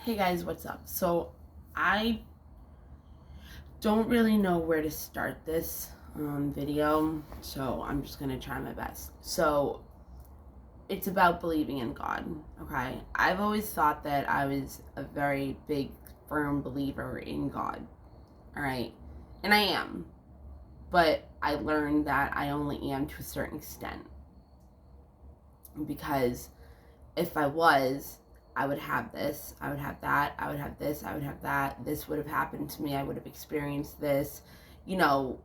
Hey guys, what's up? So, I don't really know where to start this video, so I'm just gonna try my best. So, it's about believing in God, okay? I've always thought that I was a very big, firm believer in God, alright? And I am, but I learned that I only am to a certain extent. Because if I was, I would have this, I would have that, I would have this, I would have that, this would have happened to me, I would have experienced this, you know,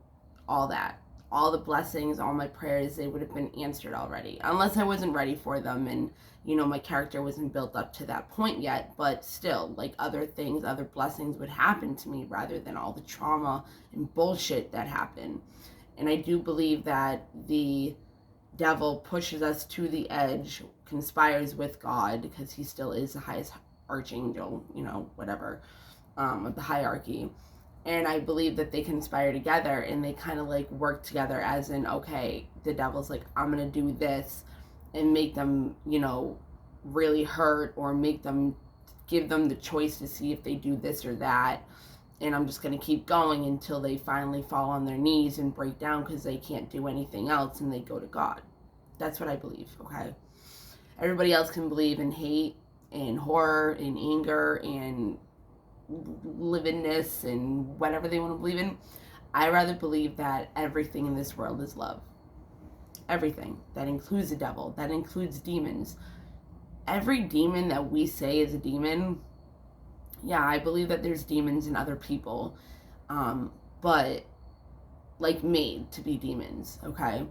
all that. All the blessings, all my prayers, they would have been answered already. Unless I wasn't ready for them and, my character wasn't built up to that point yet. But still, like other things, other blessings would happen to me rather than all the trauma and bullshit that happened. And I do believe that the devil pushes us to the edge, conspires with God because he still is the highest archangel, whatever, of the hierarchy. And I believe that they conspire together and they kind of like work together, as in, okay, the devil's like, I'm going to do this and make them, really hurt, or make them, give them the choice to see if they do this or that. And I'm just going to keep going until they finally fall on their knees and break down because they can't do anything else and they go to God. That's what I believe, okay? Everybody else can believe in hate and horror and anger and livingness and whatever they want to believe in. I rather believe that everything in this world is love. Everything. That includes the devil. That includes demons. Every demon that we say is a demon, yeah, I believe that there's demons in other people, but like made to be demons, okay?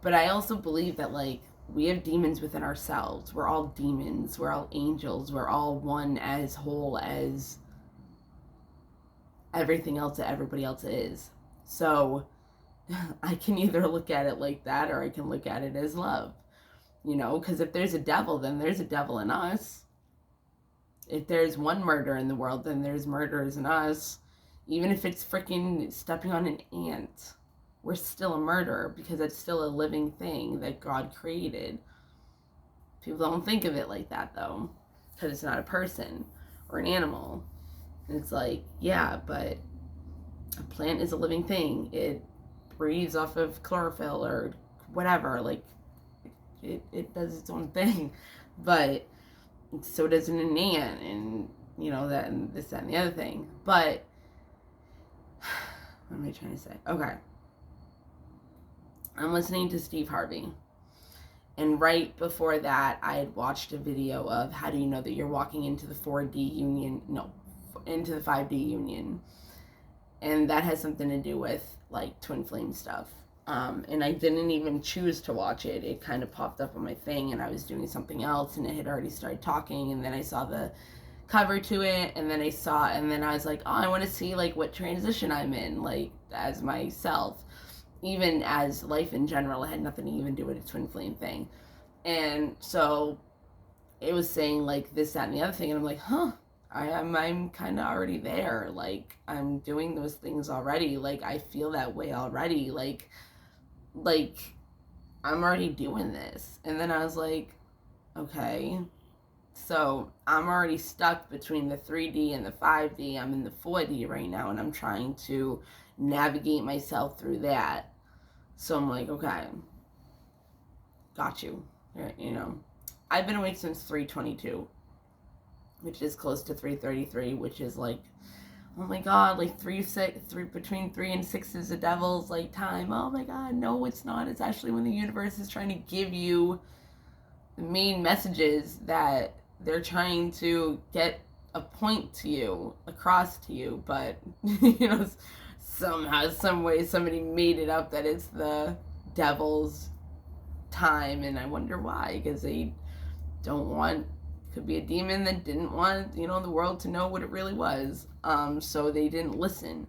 But I also believe that like we have demons within ourselves. We're all demons. We're all angels. We're all one as whole as everything else that everybody else is. So I can either look at it like that or I can look at it as love. Because if there's a devil, then there's a devil in us. If there's one murder in the world, then there's murderers in us. Even if it's freaking stepping on an ant, we're still a murderer because it's still a living thing that God created. People don't think of it like that though, because it's not a person or an animal. And it's like, yeah, but a plant is a living thing. It breathes off of chlorophyll or whatever. Like, it does its own thing. But so does an ant, and that and this, that, and the other thing. But what am I trying to say? Okay. I'm listening to Steve Harvey. And right before that, I had watched a video of how do you know that you're walking into the 4D union, into the 5D union. And that has something to do with like twin flame stuff. And I didn't even choose to watch it. It kind of popped up on my thing and I was doing something else and it had already started talking, and then I saw the cover to it, and then I was like, oh, I want to see like what transition I'm in, like as myself. Even as life in general, it had nothing to even do with a twin flame thing. And so it was saying like this, that, and the other thing, and I'm like, huh, I'm kind of already there. Like I'm doing those things already. Like I feel that way already. Like I'm already doing this. And then I was like, okay, so I'm already stuck between the 3D and the 5D. I'm in the 4D right now, and I'm trying to navigate myself through that. So I'm like, okay, got you. I've been awake since 3:22, which is close to 3:33, which is like, oh my god, like 3 between 3 and 6 is the devil's like time. Oh my god, no, it's not. It's actually when the universe is trying to give you the main messages that they're trying to get a point to you, across to you, but somehow, some way, somebody made it up that it's the devil's time, and I wonder why, because they don't want, could be a demon that didn't want, the world to know what it really was, so they didn't listen.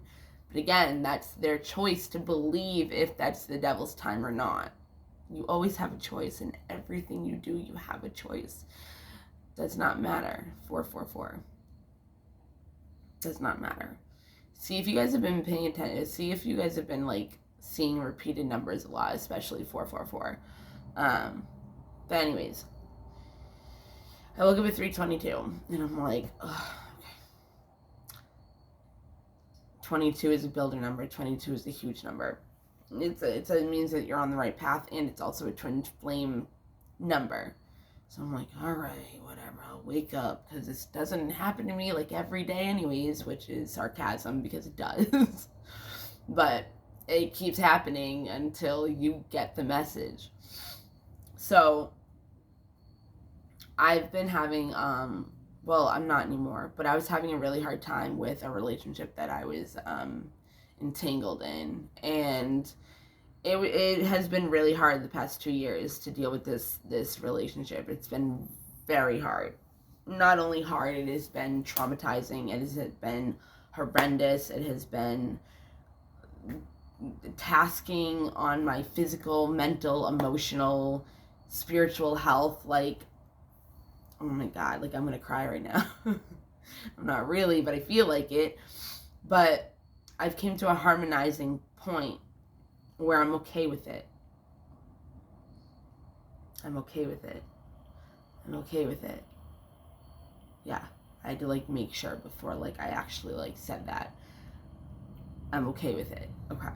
But again, that's their choice to believe if that's the devil's time or not. You always have a choice. In everything you do, you have a choice. Does not matter. 444. Does not matter. See if you guys have been paying attention. See if you guys have been like seeing repeated numbers a lot, especially 444. But anyways, I look up at 322 and I'm like, ugh, 22 is a builder number. 22 is a huge number. It means that you're on the right path, and it's also a twin flame number. So I'm like, all right, whatever, I'll wake up, because this doesn't happen to me like every day anyways, which is sarcasm because it does. But it keeps happening until you get the message. So I've been having, well, I'm not anymore, but I was having a really hard time with a relationship that I was entangled in, and it has been really hard the past 2 years to deal with this relationship. It's been very hard. Not only hard, it has been traumatizing. It has been horrendous. It has been tasking on my physical, mental, emotional, spiritual health. Like, oh my God, like I'm gonna cry right now. I'm not really, but I feel like it. But I've came to a harmonizing point where I'm okay with it. I'm okay with it. I'm okay with it. Yeah, I had to like make sure before like I actually like said that. I'm okay with it. Okay.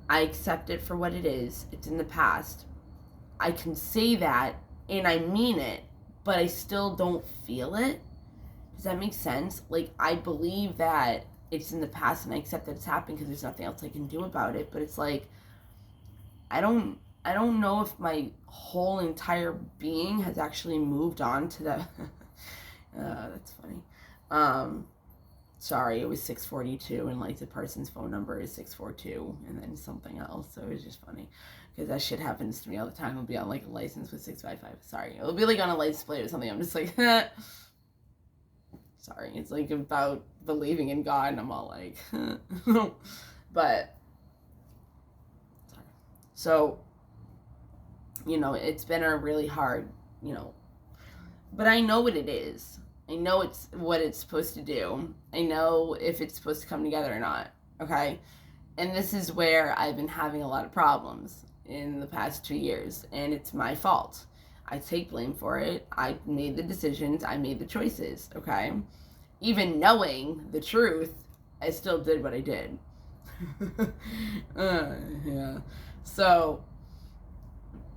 I accept it for what it is. It's in the past. I can say that and I mean it, but I still don't feel it. Does that make sense? Like, I believe that it's in the past and I accept that it's happened because there's nothing else I can do about it. But it's like, I don't know if my whole entire being has actually moved on to that. That's funny. Sorry, it was 642 and like the person's phone number is 642 and then something else. So it was just funny because that shit happens to me all the time. It'll be on like a license with 655. Sorry, it'll be like on a license plate or something. I'm just like, sorry. It's like about believing in God and I'm all like, but sorry. So, you know, it's been a really hard, you know, but I know what it is. I know it's what it's supposed to do. I know if it's supposed to come together or not, okay? And this is where I've been having a lot of problems in the past 2 years, and it's my fault. I take blame for it. I made the decisions. I made the choices, okay? Even knowing the truth, I still did what I did. Yeah. So,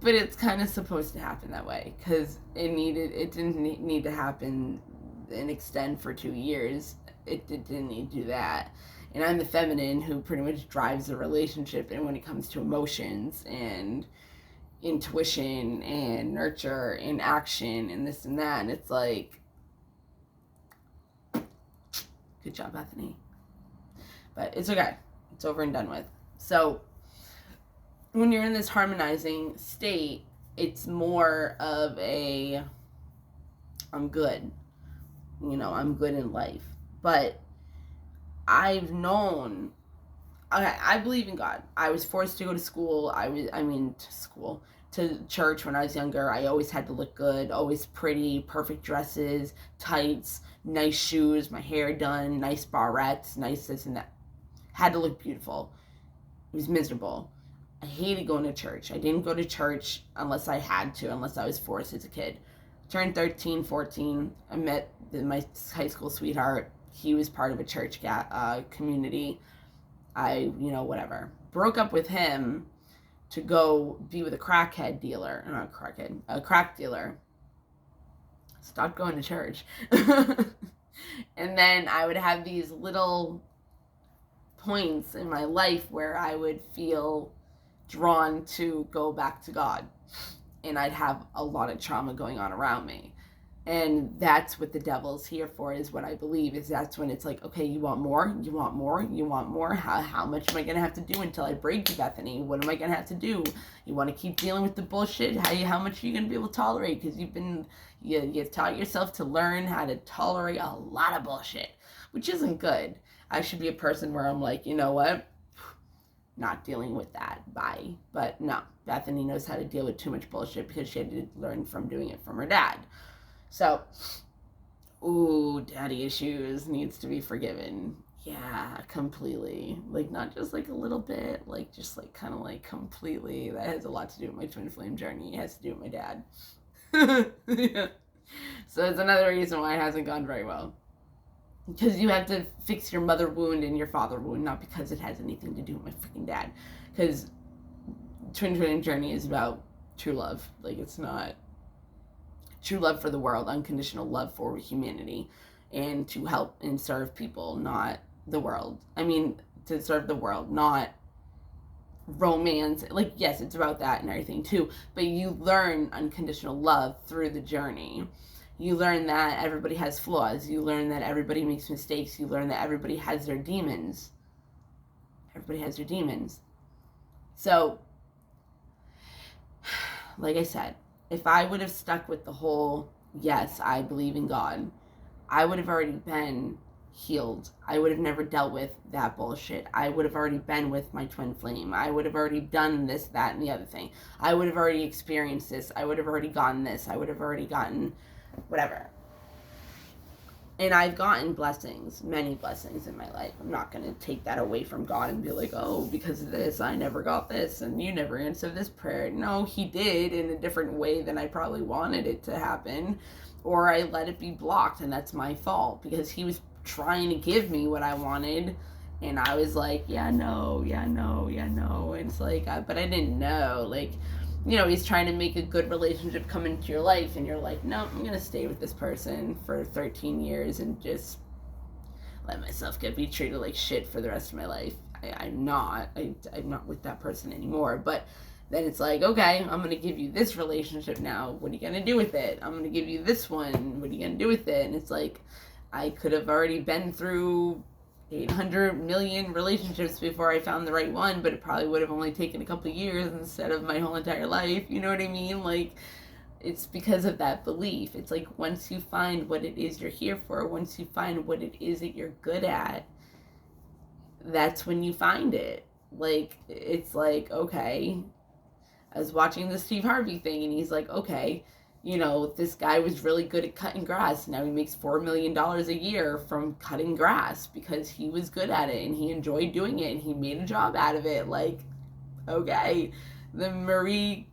but it's kind of supposed to happen that way because it didn't need to happen and extend for 2 years. It didn't need to do that. And I'm the feminine who pretty much drives the relationship, and when it comes to emotions and intuition and nurture and action and this and that, and it's like, good job, Bethany. But it's okay. It's over and done with. So when you're in this harmonizing state, it's more of a, I'm good. You know, I'm good in life. But I've known, I believe in God. I was forced to go to school. To church when I was younger. I always had to look good, always pretty, perfect dresses, tights, nice shoes, my hair done, nice barrettes, nice this and that. Had to look beautiful. It was miserable. I hated going to church. I didn't go to church unless I had to, unless I was forced as a kid. Turned 13, 14. I met my high school sweetheart. He was part of a church community. Whatever. Broke up with him to go be with a crackhead dealer. Not a crackhead, a crack dealer. Stopped going to church. And then I would have these little points in my life where I would feel drawn to go back to God. And I'd have a lot of trauma going on around me. And that's what the devil's here for, is what I believe, is that's when it's like, okay, you want more, you want more, you want more. How much am I going to have to do until I break you, Bethany? What am I going to have to do? You want to keep dealing with the bullshit? How much are you going to be able to tolerate? Because you've taught yourself to learn how to tolerate a lot of bullshit, which isn't good. I should be a person where I'm like, you know what? Not dealing with that. Bye. But no, Bethany knows how to deal with too much bullshit because she had to learn from doing it from her dad. So, ooh, daddy issues needs to be forgiven. Yeah, completely. Like, not just like a little bit, like just like kind of like completely. That has a lot to do with my twin flame journey. It has to do with my dad. Yeah. So it's another reason why it hasn't gone very well. Because you have to fix your mother wound and your father wound, not because it has anything to do with my freaking dad. Because Twin Flame Journey is about true love. Like, it's not true love for the world, unconditional love for humanity, and to help and serve people, not the world. I mean, to serve the world, not romance. Like, yes, it's about that and everything too, but you learn unconditional love through the journey. You learn that everybody has flaws. You learn that everybody makes mistakes. You learn that everybody has their demons. Everybody has their demons. So, like I said, if I would have stuck with the whole, yes, I believe in God, I would have already been healed. I would have never dealt with that bullshit. I would have already been with my twin flame. I would have already done this, that, and the other thing. I would have already experienced this. I would have already gotten this. I would have already gotten whatever. And I've gotten blessings, many blessings in my life. I'm not going to take that away from God and be like, oh, because of this, I never got this, and you never answered this prayer. No, he did in a different way than I probably wanted it to happen. Or I let it be blocked, and that's my fault, because he was trying to give me what I wanted, and I was like, yeah, no. And it's like, but I didn't know. Like, you know, he's trying to make a good relationship come into your life, and you're like, no, I'm going to stay with this person for 13 years and just let myself be treated like shit for the rest of my life. I'm not with that person anymore. But then it's like, okay, I'm going to give you this relationship now. What are you going to do with it? I'm going to give you this one. What are you going to do with it? And it's like, I could have already been through 800 million relationships before I found the right one, but it probably would have only taken a couple of years instead of my whole entire life. You know what I mean? Like, it's because of that belief. It's like, once you find what it is you're here for, once you find what it is that you're good at, that's when you find it. Like, it's like, okay, I was watching the Steve Harvey thing, and he's like, okay, you know, this guy was really good at cutting grass. Now he makes $4 million a year from cutting grass because he was good at it and he enjoyed doing it and he made a job out of it. Like, okay, the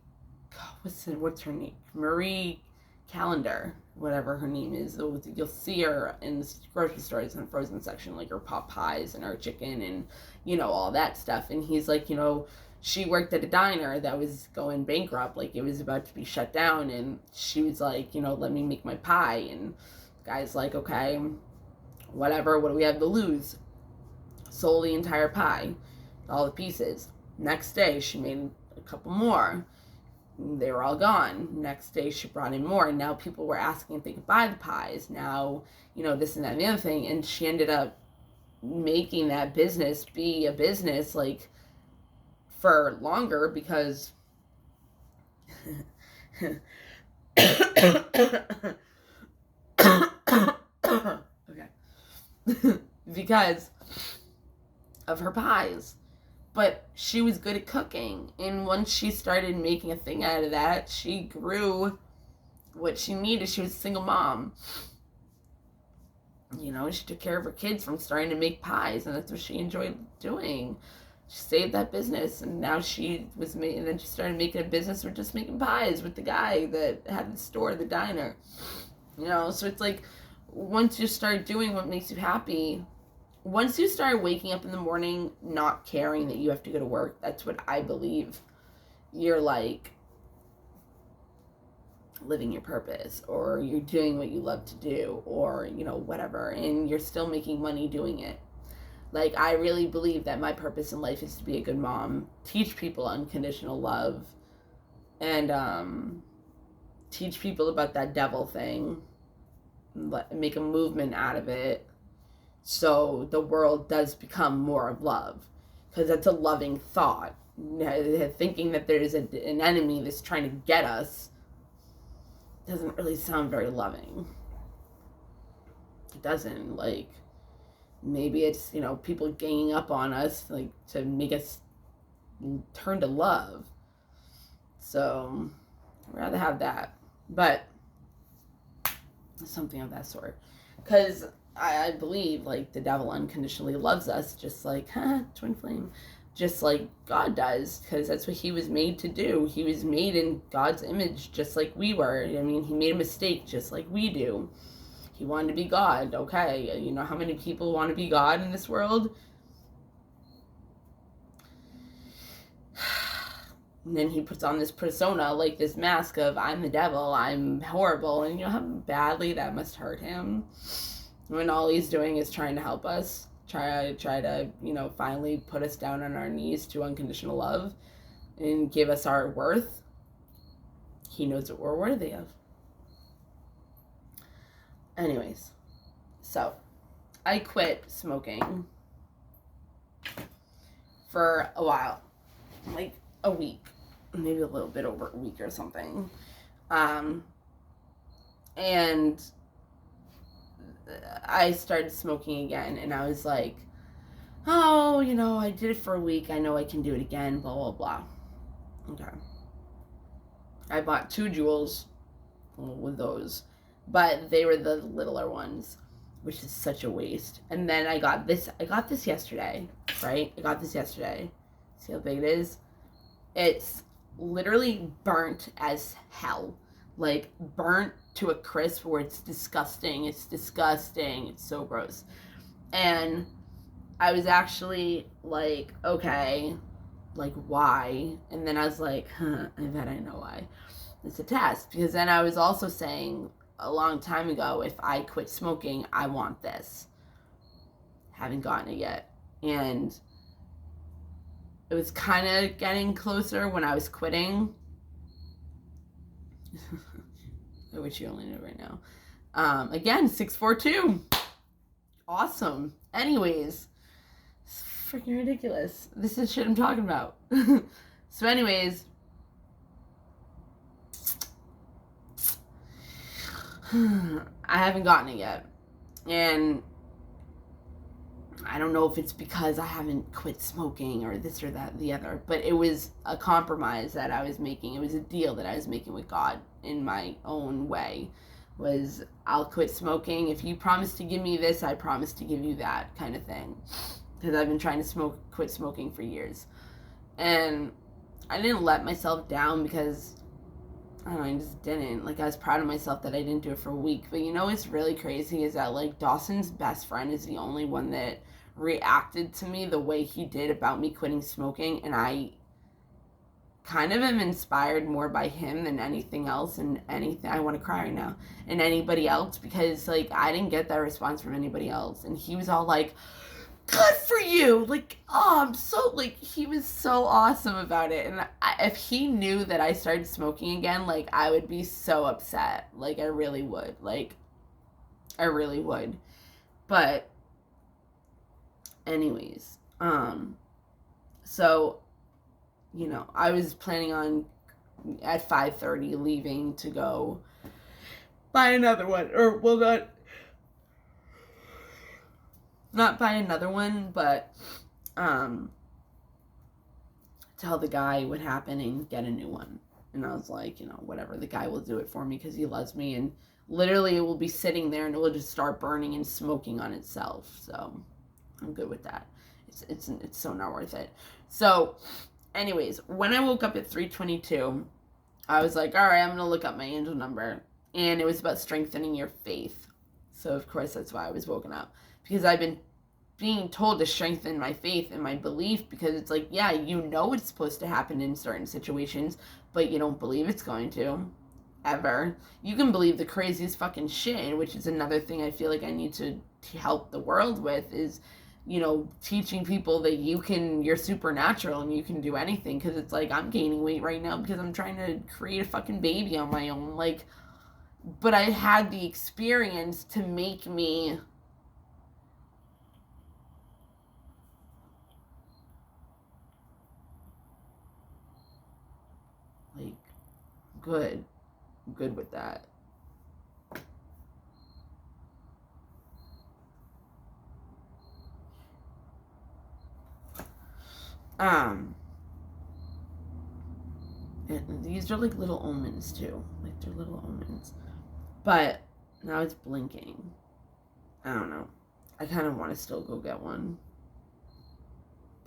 what's her name? Marie Callender, whatever her name is. You'll see her in the grocery stores in the frozen section, like her pot pies and her chicken and, you know, all that stuff. And he's like, you know, she worked at a diner that was going bankrupt, like it was about to be shut down, and she was like, you know, let me make my pie. And the guy's like, okay, whatever, what do we have to lose? Sold the entire pie, all the pieces. Next day, she made a couple more. They were all gone. Next day, she brought in more, and now people were asking if they could buy the pies. Now, you know, this and that and the other thing, and she ended up making that business be a business, like, for longer, because okay. Because of her pies. But she was good at cooking, and once she started making a thing out of that, she grew what she needed. She was a single mom. You know, she took care of her kids from starting to make pies, and that's what she enjoyed doing. She saved that business, and now she was making, and then she started making a business with just making pies with the guy that had the store, the diner. You know, so it's like, once you start doing what makes you happy, once you start waking up in the morning not caring that you have to go to work, that's what I believe, you're like living your purpose, or you're doing what you love to do, or, you know, whatever, and you're still making money doing it. Like, I really believe that my purpose in life is to be a good mom, teach people unconditional love, and teach people about that devil thing, make a movement out of it, so the world does become more of love, because that's a loving thought. Thinking that there's an enemy that's trying to get us doesn't really sound very loving. It doesn't. Like, maybe it's, you know, people ganging up on us, like, to make us turn to love. So I'd rather have that, but something of that sort, because I believe, like, the devil unconditionally loves us, just like twin flame, just like God does, because that's what he was made to do. He was made in God's image, just like we were. I mean, he made a mistake just like we do. He wanted to be God. Okay, you know how many people want to be God in this world? And then he puts on this persona, like this mask of, I'm the devil, I'm horrible, and you know how badly that must hurt him when all he's doing is trying to help us, try to, you know, finally put us down on our knees to unconditional love and give us our worth. He knows what we're worthy of. Anyways, so I quit smoking for a while, like a week, maybe a little bit over a week or something. And I started smoking again, and I was like, oh, you know, I did it for a week, I know I can do it again, blah, blah, blah. Okay. I bought 2 Juuls with those, but they were the littler ones, which is such a waste. And then I got this yesterday, right? I got this yesterday. See how big it is? It's literally burnt as hell. Like, burnt to a crisp where it's disgusting. It's disgusting. It's so gross. And I was actually like, okay, like, why? And then I was like, I bet I know why. It's a test. Because then I was also saying a long time ago, if I quit smoking, I want this. Haven't gotten it yet. And it was kind of getting closer when I was quitting. I wish you only knew right now. Again, 642. Awesome. Anyways, it's freaking ridiculous. This is shit I'm talking about. So anyways, I haven't gotten it yet. And I don't know if it's because I haven't quit smoking or this or that, the other, but it was a compromise that I was making. It was a deal that I was making with God in my own way. Was, I'll quit smoking. If you promise to give me this, I promise to give you that, kind of thing. Because I've been trying to quit smoking for years. And I didn't let myself down because, I don't know, I just didn't. Like, I was proud of myself that I didn't do it for a week. But you know what's really crazy is that, like, Dawson's best friend is the only one that reacted to me the way he did about me quitting smoking. And I kind of am inspired more by him than anything else, and anything. I want to cry right now. And anybody else, because, like, I didn't get that response from anybody else. And he was all like, good for you, like, oh, I'm so, like, he was so awesome about it. And if he knew that I started smoking again, like, I would be so upset. Like, I really would. Like, I really would. But anyways, so, you know, I was planning on at 5:30 leaving to go buy another one, or, well, not buy another one, but tell the guy what happened and get a new one. And I was like, you know, whatever, the guy will do it for me because he loves me, and literally it will be sitting there and it will just start burning and smoking on itself. So I'm good with that. It's so not worth it. So anyways, when I woke up at 3:22, I was like, all right, I'm gonna look up my angel number, and it was about strengthening your faith. So of course that's why I was woken up, because I've been being told to strengthen my faith and my belief, because it's like, yeah, you know it's supposed to happen in certain situations, but you don't believe it's going to, ever. You can believe the craziest fucking shit, which is another thing I feel like I need to help the world with, is, you know, teaching people that you're supernatural and you can do anything. Because it's like, I'm gaining weight right now because I'm trying to create a fucking baby on my own, like, but I had the experience to make me like good with that. And these are like little omens too, like they're little omens, but now it's blinking. I don't know, I kind of want to still go get one,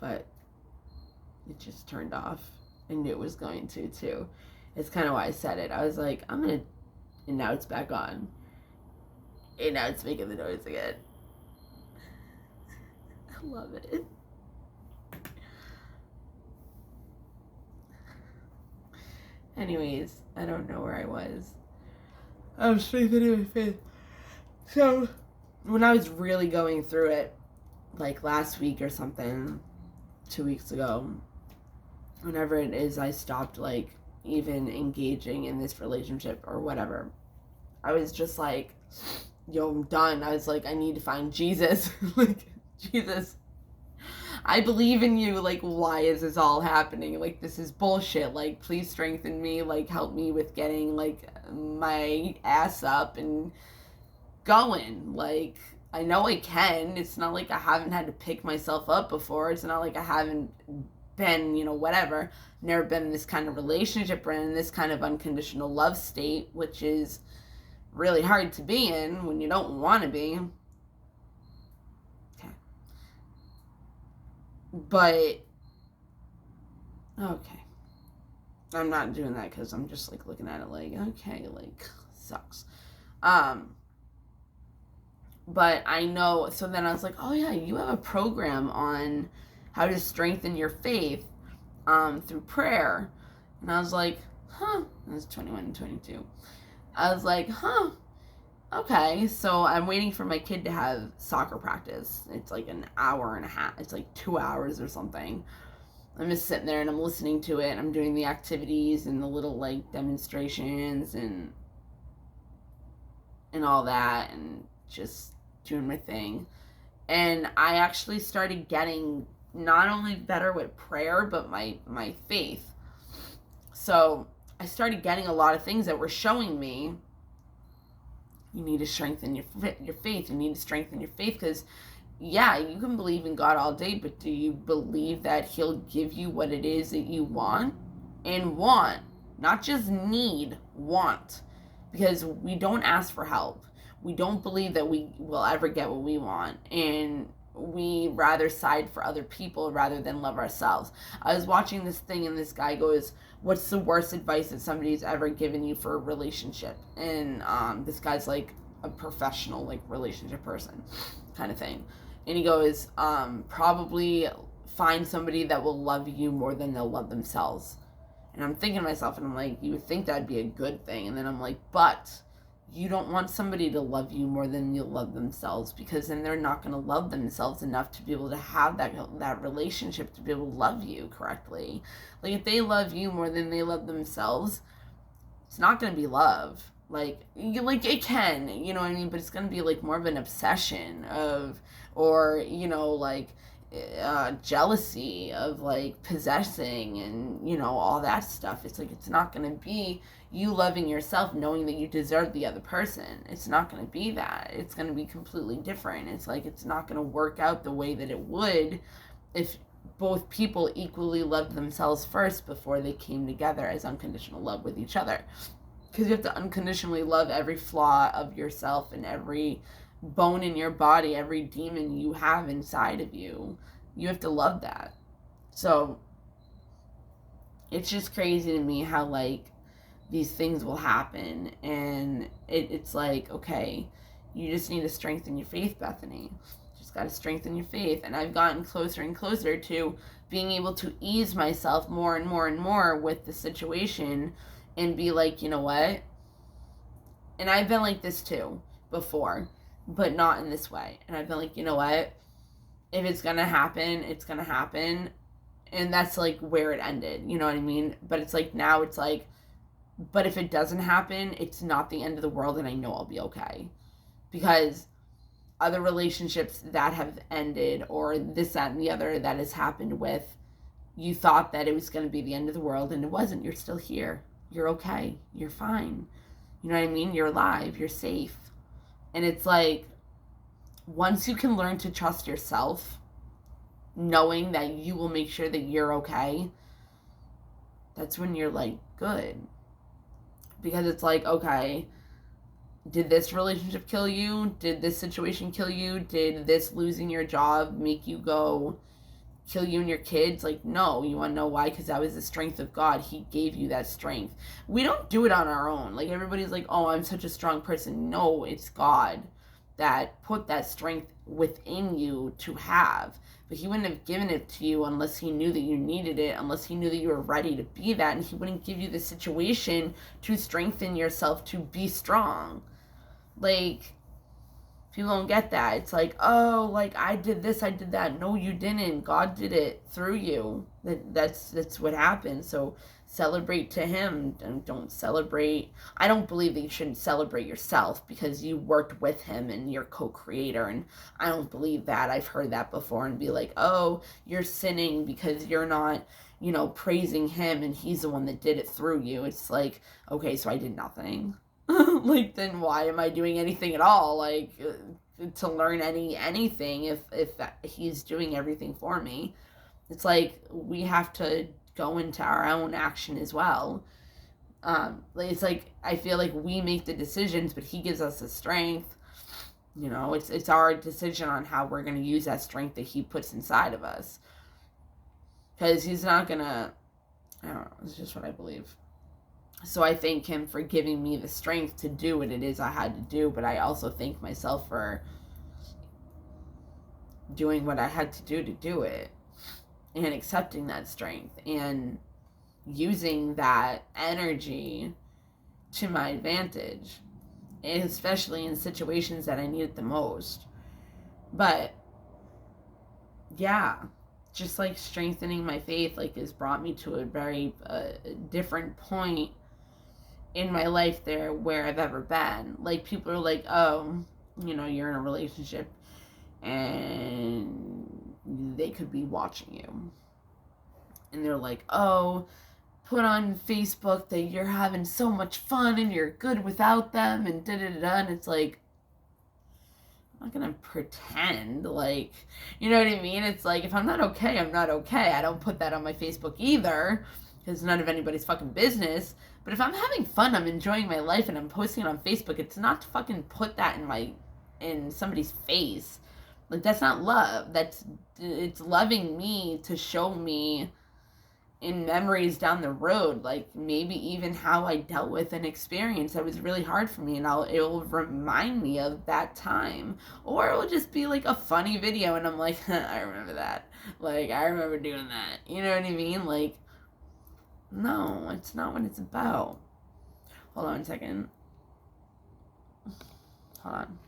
but it just turned off. I knew it was going to too. It's kind of why I said it. I was like, I'm gonna, and now it's back on. And now it's making the noise again. I love it. Anyways, I don't know where I was. I was strengthening my faith. So, when I was really going through it, like last week or something, 2 weeks ago, whenever it is I stopped, like, even engaging in this relationship or whatever, I was just like, yo, I'm done. I was like, I need to find Jesus. Like, Jesus, I believe in you. Like, why is this all happening? Like, this is bullshit. Like, please strengthen me. Like, help me with getting, like, my ass up and going. Like, I know I can. It's not like I haven't had to pick myself up before. It's not like I haven't been, whatever. Never been in this kind of relationship or in this kind of unconditional love state, which is really hard to be in when you don't want to be. But, okay. I'm not doing that because I'm just, like, looking at it like, okay, like, sucks. But I know, so then I was like, oh yeah, you have a program on how to strengthen your faith through prayer. And I was like, huh. I was 21 and 22. I was like, huh. Okay, so I'm waiting for my kid to have soccer practice. It's like an hour and a half. It's like 2 hours or something. I'm just sitting there and I'm listening to it. I'm doing the activities and the little, like, demonstrations and all that, and just doing my thing. And I actually started getting not only better with prayer, but my faith. So I started getting a lot of things that were showing me, you need to strengthen your faith. You need to strengthen your faith because, yeah, you can believe in God all day, but do you believe that He'll give you what it is that you want? And want, not just need, want. Because we don't ask for help. We don't believe that we will ever get what we want. And we rather side for other people rather than love ourselves. I was watching this thing and this guy goes, what's the worst advice that somebody's ever given you for a relationship? And this guy's like a professional, like, relationship person kind of thing. And he goes, probably find somebody that will love you more than they'll love themselves. And I'm thinking to myself, and I'm like, you would think that'd be a good thing. And then I'm like, but you don't want somebody to love you more than you'll love themselves, because then they're not going to love themselves enough to be able to have that relationship, to be able to love you correctly. Like, if they love you more than they love themselves, it's not going to be love. Like it can, you know what I mean? But it's going to be, like, more of an obsession of, or, like, jealousy of, like, possessing and, all that stuff. It's like, it's not going to be you loving yourself, knowing that you deserve the other person. It's not going to be that. It's going to be completely different. It's like, it's not going to work out the way that it would if both people equally loved themselves first before they came together as unconditional love with each other. Because you have to unconditionally love every flaw of yourself and every bone in your body, every demon you have inside of you. You have to love that. So it's just crazy to me how, like, these things will happen, and it's like, okay, you just need to strengthen your faith, Bethany. Just got to strengthen your faith. And I've gotten closer and closer to being able to ease myself more and more and more with the situation and be like, you know what? And I've been like this too before, but not in this way. And I've been like, you know what? If it's going to happen, it's going to happen. And that's, like, where it ended. You know what I mean? But it's like, now it's like, but if it doesn't happen, it's not the end of the world, and I know I'll be okay. Because other relationships that have ended, or this, that, and the other that has happened with, you thought that it was going to be the end of the world, and it wasn't. You're still here. You're okay. You're fine. You know what I mean? You're alive. You're safe. And it's like, once you can learn to trust yourself, knowing that you will make sure that you're okay, that's when you're, like, good. Because it's like, okay, did this relationship kill you? Did this situation kill you? Did this losing your job make you go kill you and your kids? Like, no. You want to know why? Because that was the strength of God. He gave you that strength. We don't do it on our own. Like, everybody's like, oh, I'm such a strong person. No, it's God. put that strength within you to have. But he wouldn't have given it to you unless he knew that you needed it, unless he knew that you were ready to be that, and he wouldn't give you the situation to strengthen yourself to be strong. Like, people don't get that. It's like, oh, like, I did this, I did that. No, you didn't. God did it through you. That's what happened. So celebrate to him, and don't celebrate. I don't believe that you shouldn't celebrate yourself because you worked with him and you're co-creator, and I don't believe that. I've heard that before and be like, oh, you're sinning because you're not, praising him and he's the one that did it through you. It's like, okay, so I did nothing. Like, then why am I doing anything at all? Like, to learn anything if he's doing everything for me. It's like, we have to go into our own action as well. It's like, I feel like we make the decisions, but he gives us the strength. It's our decision on how we're going to use that strength that he puts inside of us. Because he's not going to, I don't know, it's just what I believe. So I thank him for giving me the strength to do what it is I had to do, but I also thank myself for doing what I had to do it, and accepting that strength and using that energy to my advantage, and especially in situations that I need it the most. But yeah, just like strengthening my faith, like, has brought me to a very different point in my life there where I've ever been. Like, people are like, oh, you're in a relationship and they could be watching you, and they're like, oh, put on Facebook that you're having so much fun and you're good without them and da-da-da-da. And it's like, I'm not gonna pretend, like, you know what I mean? It's like, if I'm not okay, I'm not okay. I don't put that on my Facebook either, because none of anybody's fucking business. But if I'm having fun, I'm enjoying my life, and I'm posting it on Facebook, it's not to fucking put that in somebody's face. Like, that's not love. It's loving me to show me in memories down the road, like, maybe even how I dealt with an experience that was really hard for me, and it will remind me of that time. Or it will just be like a funny video, and I'm like, I remember that. Like, I remember doing that. You know what I mean? Like, no, it's not what it's about. Hold on a second. Hold on.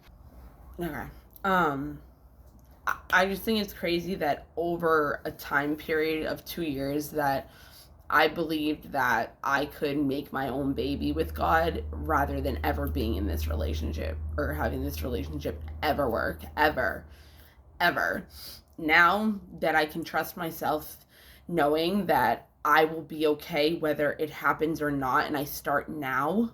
Okay. I just think it's crazy that over a time period of 2 years that I believed that I could make my own baby with God rather than ever being in this relationship or having this relationship ever work, ever. Now that I can trust myself, knowing that I will be okay whether it happens or not, and I start now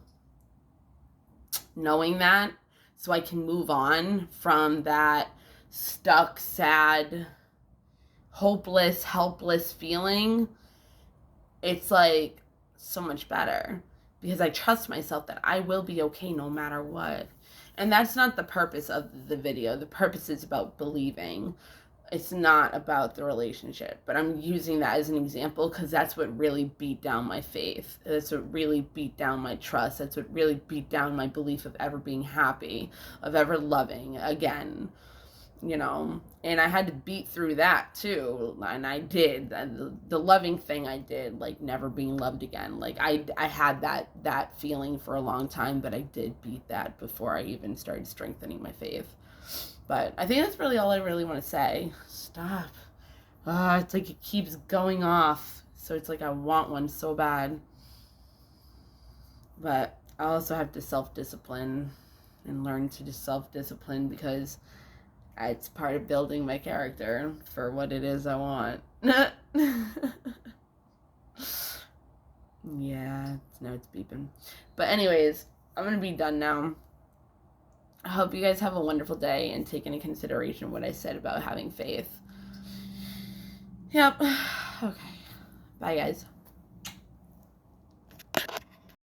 knowing that, so I can move on from that stuck, sad, hopeless, helpless feeling. It's like so much better because I trust myself that I will be okay no matter what. And that's not the purpose of the video. The purpose is about believing. It's not about the relationship, but I'm using that as an example because that's what really beat down my faith. That's what really beat down my trust. That's what really beat down my belief of ever being happy, of ever loving again, and I had to beat through that too, and I did. The loving thing I did, like never being loved again, like I had that feeling for a long time, but I did beat that before I even started strengthening my faith. But I think that's really all I really want to say. Stop. It's like it keeps going off, so it's like I want one so bad. But I also have to self-discipline and learn to just self-discipline because it's part of building my character for what it is I want. Yeah, now it's beeping. But anyways, I'm going to be done now. I hope you guys have a wonderful day and take into consideration what I said about having faith. Yep. Okay. Bye, guys.